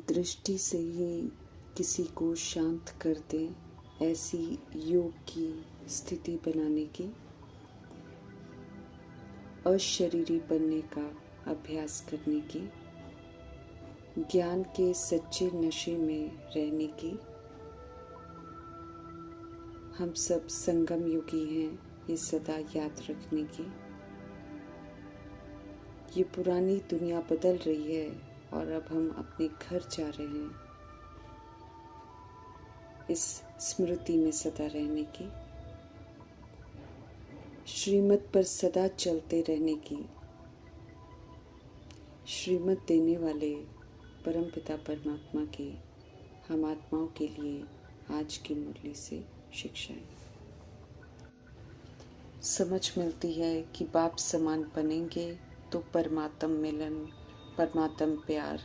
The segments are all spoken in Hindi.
दृष्टि से ही किसी को शांत कर दे, ऐसी योग की स्थिति बनाने की, अशरीरी बनने का अभ्यास करने की, ज्ञान के सच्चे नशे में रहने की। हम सब संगम युगी हैं, ये सदा याद रखने की। ये पुरानी दुनिया बदल रही है और अब हम अपने घर जा रहे हैं, इस स्मृति में सदा रहने की, श्रीमत पर सदा चलते रहने की, श्रीमत देने वाले परमपिता परमात्मा की हम आत्माओं के लिए आज की मुरली से शिक्षाएं। समझ मिलती है कि बाप समान बनेंगे तो परमात्म मिलन, परमात्म प्यार,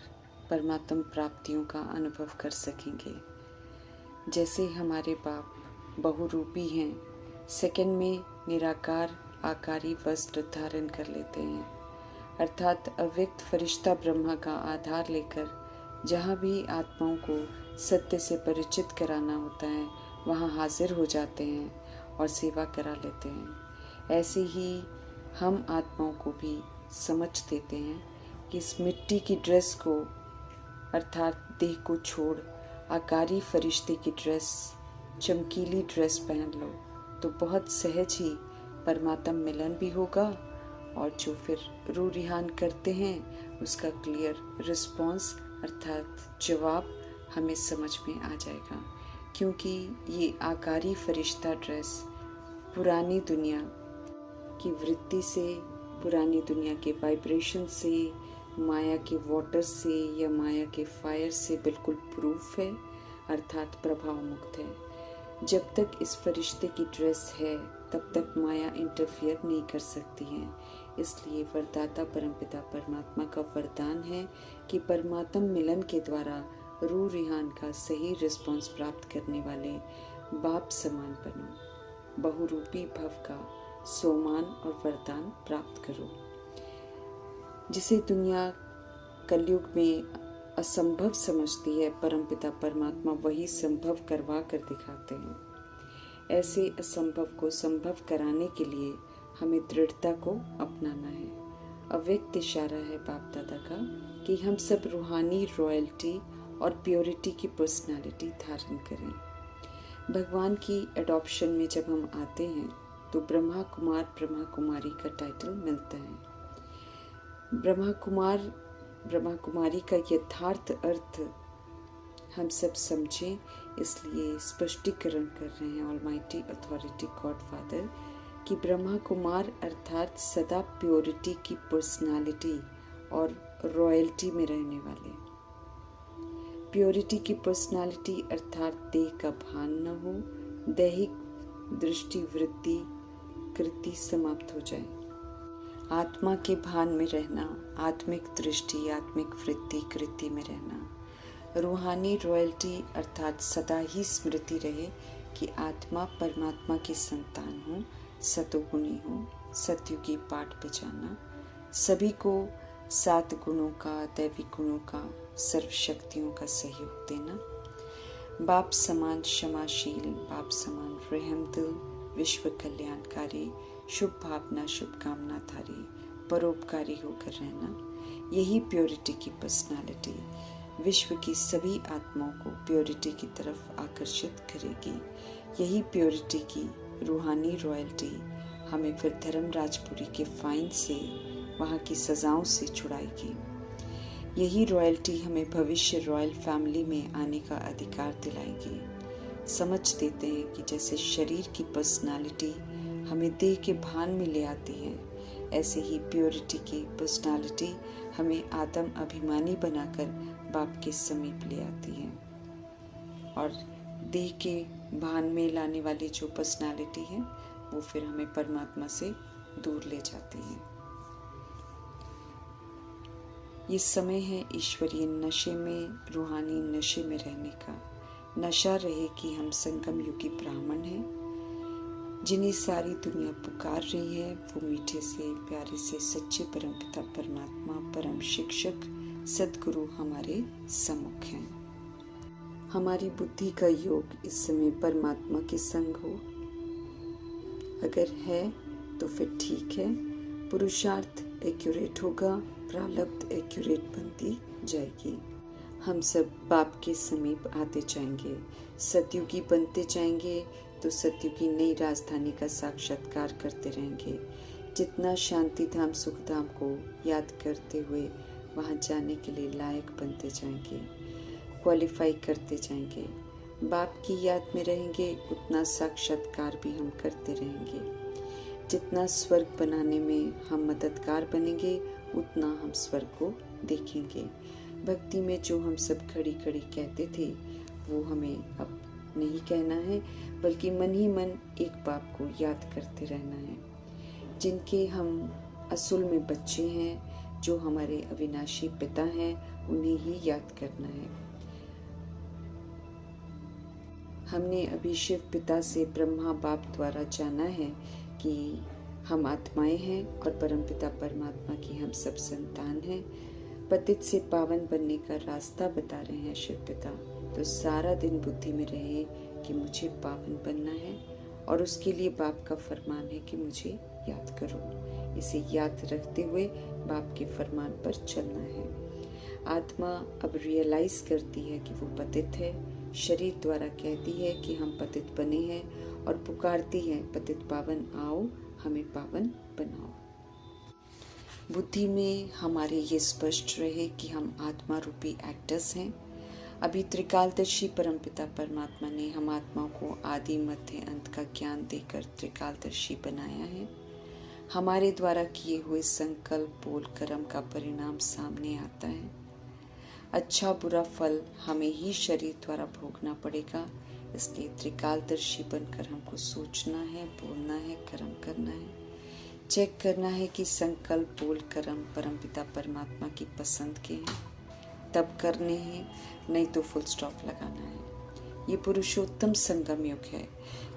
परमात्म प्राप्तियों का अनुभव कर सकेंगे। जैसे हमारे बाप बहुरूपी हैं, सेकंड में निराकार आकारी वस्त्र धारण कर लेते हैं, अर्थात अव्यक्त फरिश्ता ब्रह्मा का आधार लेकर जहाँ भी आत्माओं को सत्य से परिचित कराना होता है वहाँ हाजिर हो जाते हैं और सेवा करा लेते हैं। ऐसे ही हम आत्माओं को भी समझ देते हैं कि इस मिट्टी की ड्रेस को अर्थात देह को छोड़ आकारी फरिश्ते की ड्रेस, चमकीली ड्रेस पहन लो तो बहुत सहज ही परमात्म मिलन भी होगा और जो फिर रूह रिहान करते हैं उसका क्लियर रिस्पॉन्स अर्थात जवाब हमें समझ में आ जाएगा। क्योंकि ये आकारी फरिश्ता ड्रेस पुरानी दुनिया की वृत्ति से, पुरानी दुनिया के वाइब्रेशन से, माया के वाटर से या माया के फायर से बिल्कुल प्रूफ है, अर्थात प्रभाव मुक्त है। जब तक इस फरिश्ते की ड्रेस है तब तक माया इंटरफियर नहीं कर सकती है। इसलिए वरदाता परमपिता परमात्मा का वरदान है कि परमात्म मिलन के द्वारा रूह रिहान का सही रिस्पॉन्स प्राप्त करने वाले बाप समान बनो, बहुरूपी भव का सोमान और वरदान प्राप्त करो। जिसे दुनिया कलयुग में असंभव समझती है, परमपिता परमात्मा वही संभव करवा कर दिखाते हैं। ऐसे असंभव को संभव कराने के लिए हमें दृढ़ता को अपनाना है। अव्यक्त इशारा है बाप दादा का कि हम सब रूहानी रॉयल्टी और प्योरिटी की पर्सनालिटी धारण करें। भगवान की एडॉप्शन में जब हम आते हैं तो ब्रह्मा कुमार ब्रह्मा कुमारी का टाइटल मिलता है। ब्रह्मा कुमारी का यथार्थ अर्थ हम सब समझें, इसलिए स्पष्टीकरण कर रहे हैं ऑलमाइटी अथॉरिटी गॉड फादर कि ब्रह्मा कुमार अर्थात सदा प्योरिटी की पर्सनालिटी और रॉयल्टी में रहने वाले। प्योरिटी की पर्सनालिटी अर्थात देह का भान न हो, दैहिक दृष्टि वृत्ति कृति समाप्त हो जाए, आत्मा के भान में रहना, आत्मिक दृष्टि आत्मिक वृत्ति कृति में रहना, रूहानी रॉयल्टी अर्थात सदा ही स्मृति रहे कि आत्मा परमात्मा की संतान हो, सतोगुणी हो, सतयुगी पाठ पे जाना, सभी को 7 गुणों का, दैवी गुणों का, सर्वशक्तियों का सहयोग देना, बाप समान क्षमाशील, बाप समान रहमदिल, विश्व कल्याणकारी, शुभ भावना शुभकामना धारी, परोपकारी होकर रहना, यही प्योरिटी की पर्सनालिटी विश्व की सभी आत्माओं को प्योरिटी की तरफ आकर्षित करेगी। यही प्योरिटी की रूहानी रॉयल्टी हमें फिर धर्मराजपुरी के फाइन से, वहाँ की सजाओं से छुड़ाएगी। यही रॉयल्टी हमें भविष्य रॉयल फैमिली में आने का अधिकार दिलाएगी। समझ देते हैं कि जैसे शरीर की पर्सनालिटी हमें देह के भान में ले आती है, ऐसे ही प्योरिटी की पर्सनालिटी हमें आदम अभिमानी बनाकर बाप के समीप ले आती है और देह के भान में लाने वाली जो पर्सनालिटी है वो फिर हमें परमात्मा से दूर ले जाती है। ये समय है ईश्वरीय नशे में, रूहानी नशे में रहने का। नशा रहे कि हम संगम युगी ब्राह्मण हैं, जिन्हें सारी दुनिया पुकार रही है। वो मीठे से प्यारे से सच्चे परमपिता परमात्मा, परम शिक्षक, सद्गुरु हमारे सम्मुख हैं। हमारी बुद्धि का योग इस समय परमात्मा के संग हो, अगर है तो फिर ठीक है, पुरुषार्थ एक्यूरेट होगा, प्रारब्ध एक्यूरेट बनती जाएगी। हम सब बाप के समीप आते जाएंगे, सतयुगी बनते जाएंगे तो सतयुगी नई राजधानी का साक्षात्कार करते रहेंगे। जितना शांति धाम सुख धाम को याद करते हुए वहाँ जाने के लिए लायक बनते जाएंगे, क्वालिफाई करते जाएंगे, बाप की याद में रहेंगे, उतना साक्षात्कार भी हम करते रहेंगे। जितना स्वर्ग बनाने में हम मददगार बनेंगे, उतना हम स्वर्ग को देखेंगे। भक्ति में जो हम सब खड़ी खड़ी कहते थे, वो हमें अब नहीं कहना है, बल्कि मन ही मन एक बाप को याद करते रहना है, जिनके हम असल में बच्चे हैं, जो हमारे अविनाशी पिता हैं, उन्हें ही याद करना है। हमने अभी शिव पिता से ब्रह्मा बाप द्वारा जाना है कि हम आत्माएं हैं और परमपिता परमात्मा की हम सब संतान हैं। पतित से पावन बनने का रास्ता बता रहे हैं शिव पिता। तो सारा दिन बुद्धि में रहे कि मुझे पावन बनना है, और उसके लिए बाप का फरमान है कि मुझे याद करो। इसे याद रखते हुए बाप के फरमान पर चलना है। आत्मा अब रियलाइज करती है कि वो पतित है, शरीर द्वारा कहती है कि हम पतित बने हैं, और पुकारती है पतित पावन आओ, हमें पावन बनाओ। बुद्धि में हमारे ये स्पष्ट रहे कि हम आत्मा रूपी एक्टर्स हैं। अभी त्रिकालदर्शी परमपिता परमात्मा ने हम आत्मा को आदि मध्य अंत का ज्ञान देकर त्रिकालदर्शी बनाया है। हमारे द्वारा किए हुए संकल्प बोल कर्म का परिणाम सामने आता है। अच्छा बुरा फल हमें ही शरीर द्वारा भोगना पड़ेगा, इसलिए त्रिकालदर्शी बनकर हमको सोचना है, बोलना है, कर्म करना है। चेक करना है कि संकल्प बोल कर्म परमपिता परमात्मा की पसंद के हैं, तब करने हैं, नहीं तो फुल स्टॉप लगाना है। ये पुरुषोत्तम संगम युग है।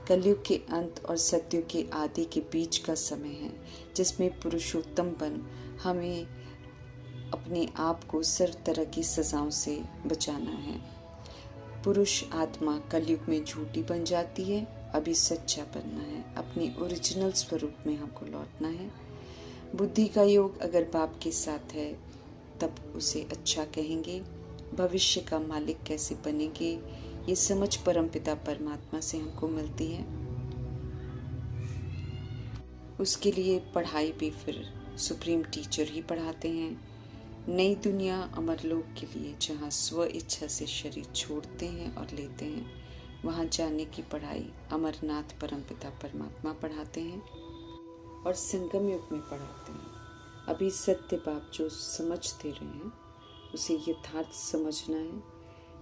कलयुग के अंत और सतयुग के आदि के बीच का समय है, जिसमें पुरुषोत्तम बन हमें अपने आप को सर्व तरह की सजाओं से बचाना है। पुरुष आत्मा कलयुग में झूठी बन जाती है, अभी सच्चा बनना है, अपनी ओरिजिनल स्वरूप में हमको लौटना है। बुद्धि का योग अगर बाप के साथ है तब उसे अच्छा कहेंगे। भविष्य का मालिक कैसे बनेंगे, ये समझ परमपिता परमात्मा से हमको मिलती है। उसके लिए पढ़ाई भी फिर सुप्रीम टीचर ही पढ़ाते हैं। नई दुनिया अमरलोक के लिए, जहाँ स्व इच्छा से शरीर छोड़ते हैं और लेते हैं, वहाँ जाने की पढ़ाई अमरनाथ परमपिता परमात्मा पढ़ाते हैं और संगम युग में पढ़ाते हैं। अभी सत्य बाप जो समझते रहे हैं उसे यथार्थ समझना है।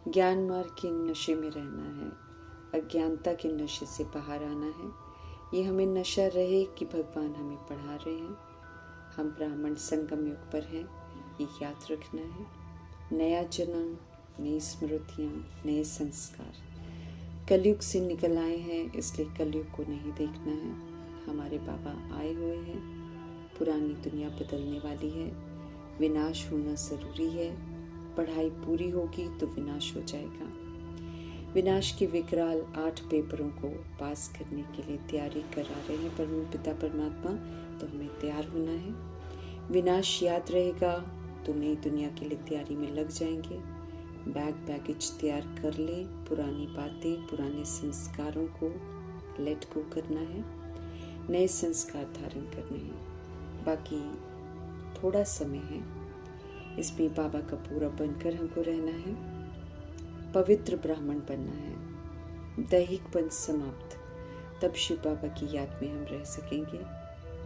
ज्ञान मार्ग के नशे में रहना है, अज्ञानता के नशे से बाहर आना है। ये हमें नशा रहे कि भगवान हमें पढ़ा रहे हैं, हम ब्राह्मण संगम युग पर हैं, ये याद रखना है। नया जन्म, नई स्मृतियाँ, नए संस्कार। कलयुग से निकल आए हैं, इसलिए कलयुग को नहीं देखना है। हमारे बाबा आए हुए हैं, पुरानी दुनिया बदलने वाली है, विनाश होना ज़रूरी है। पढ़ाई पूरी होगी तो विनाश हो जाएगा। विनाश के विकराल 8 पेपरों को पास करने के लिए तैयारी करा रहे हैं परमपिता परमात्मा, तो हमें तैयार होना है। विनाश याद रहेगा तो नई दुनिया के लिए तैयारी में लग जाएंगे। बैगेज तैयार कर ले, पुरानी बातें, पुराने संस्कारों को लेट गो करना है, नए संस्कार धारण करने हैं। बाकी थोड़ा समय है, इसमें बाबा का पूरा बनकर हमको रहना है। पवित्र ब्राह्मण बनना है, दैहिक समाप्त, तब शिव बाबा की याद में हम रह सकेंगे,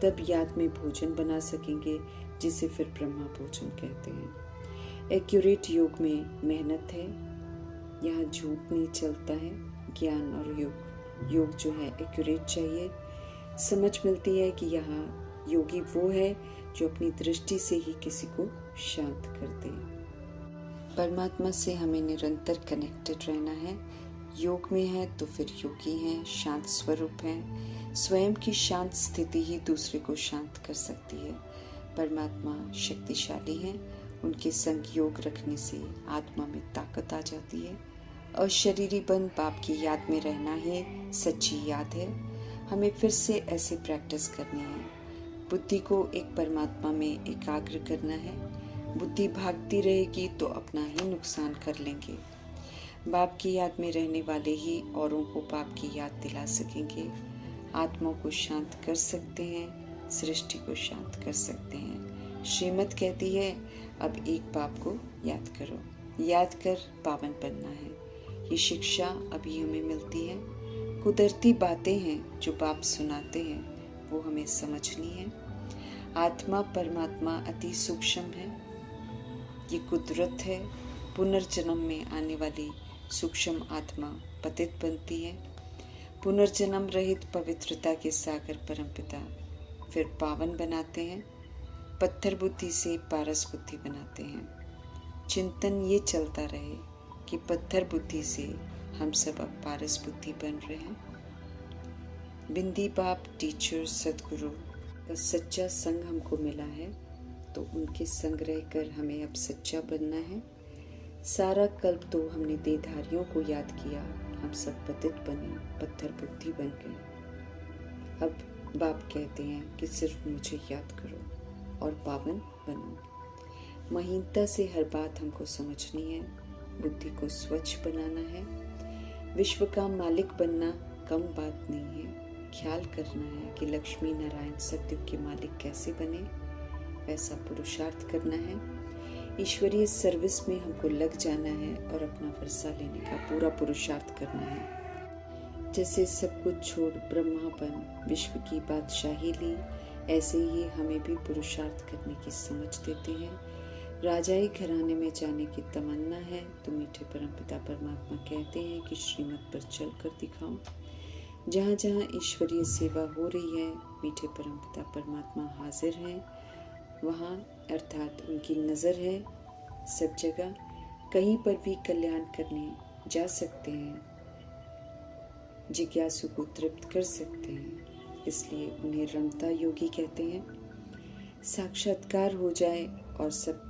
तब याद में भोजन बना सकेंगे, जिसे फिर ब्रह्मा भोजन कहते हैं। एक्यूरेट योग में मेहनत है, यहाँ झूठ नहीं चलता है। ज्ञान और योग जो है एक्यूरेट चाहिए। समझ मिलती है कि यहाँ योगी वो है जो अपनी दृष्टि से ही किसी को शांत कर दे। परमात्मा से हमें निरंतर कनेक्टेड रहना है। योग में है तो फिर योगी हैं, शांत स्वरूप हैं। स्वयं की शांत स्थिति ही दूसरे को शांत कर सकती है। परमात्मा शक्तिशाली हैं उनके संग योग रखने से आत्मा में ताकत आ जाती है। अशरीरी बन बाप की याद में रहना ही सच्ची याद है। हमें फिर से ऐसे प्रैक्टिस करनी है। बुद्धि को एक परमात्मा में एकाग्र करना है। बुद्धि भागती रहेगी तो अपना ही नुकसान कर लेंगे। बाप की याद में रहने वाले ही औरों को बाप की याद दिला सकेंगे। आत्मा को शांत कर सकते हैं, सृष्टि को शांत कर सकते हैं। श्रीमत कहती है अब एक बाप को याद करो, याद कर पावन बनना है। ये शिक्षा अभी हमें मिलती है। कुदरती बातें हैं जो बाप सुनाते हैं, वो हमें समझनी है। आत्मा परमात्मा अति सूक्ष्म है, ये कुदरत है। पुनर्जन्म में आने वाली सूक्ष्म आत्मा पतित बनती है। पुनर्जन्म रहित पवित्रता के सागर परमपिता फिर पावन बनाते हैं। पत्थर बुद्धि से पारस बुद्धि बनाते हैं। चिंतन ये चलता रहे कि पत्थर बुद्धि से हम सब अब पारस बुद्धि बन रहे हैं। बिंदी बाप टीचर सदगुरु का सच्चा संग हमको मिला है, तो उनके संग रहकर हमें अब सच्चा बनना है। सारा कल्प तो हमने देहधारियों को याद किया, हम सब पतित बने, पत्थर बुद्धि बन गए। अब बाप कहते हैं कि सिर्फ मुझे याद करो और पावन बनो। महीनता से हर बात हमको समझनी है। बुद्धि को स्वच्छ बनाना है। विश्व का मालिक बनना कम बात नहीं है। ख्याल करना है कि लक्ष्मी नारायण सतयुग के मालिक कैसे बने, वैसा पुरुषार्थ करना है। ईश्वरीय सर्विस में हमको लग जाना है और अपना वर्षा लेने का पूरा पुरुषार्थ करना है। जैसे सब कुछ छोड़ ब्रह्मापन विश्व की बादशाही ली, ऐसे ही हमें भी पुरुषार्थ करने की समझ देते हैं। राजाई घराने में जाने की तमन्ना है तो मीठे परमपिता परमात्मा कहते हैं कि श्रीमत पर चल कर दिखाओ। जहाँ जहाँ ईश्वरीय सेवा हो रही है, मीठे परमपिता परमात्मा हाजिर हैं। वहाँ अर्थात उनकी नज़र है सब जगह। कहीं पर भी कल्याण करने जा सकते हैं, जिज्ञासु को तृप्त कर सकते हैं, इसलिए उन्हें रमता योगी कहते हैं। साक्षात्कार हो जाए और सब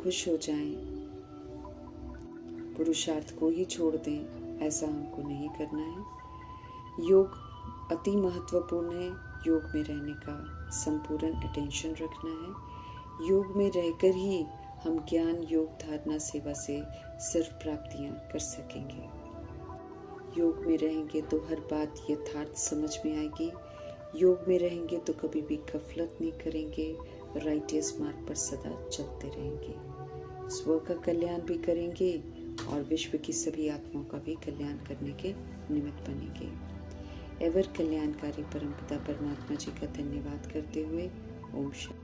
खुश हो जाएं, पुरुषार्थ को ही छोड़ दें, ऐसा हमको नहीं करना है। योग अति महत्वपूर्ण है। योग में रहने का संपूर्ण अटेंशन रखना है। योग में रहकर ही हम ज्ञान योग धारणा सेवा से सर्व प्राप्तियां कर सकेंगे। योग में रहेंगे तो हर बात यथार्थ समझ में आएगी। योग में रहेंगे तो कभी भी गफलत नहीं करेंगे, राइटियस मार्ग पर सदा चलते रहेंगे। स्व का कल्याण भी करेंगे और विश्व की सभी आत्माओं का भी कल्याण करने के निमित्त बनेंगे। एवर कल्याणकारी परमपिता परमात्मा जी का धन्यवाद करते हुए ओम शांति।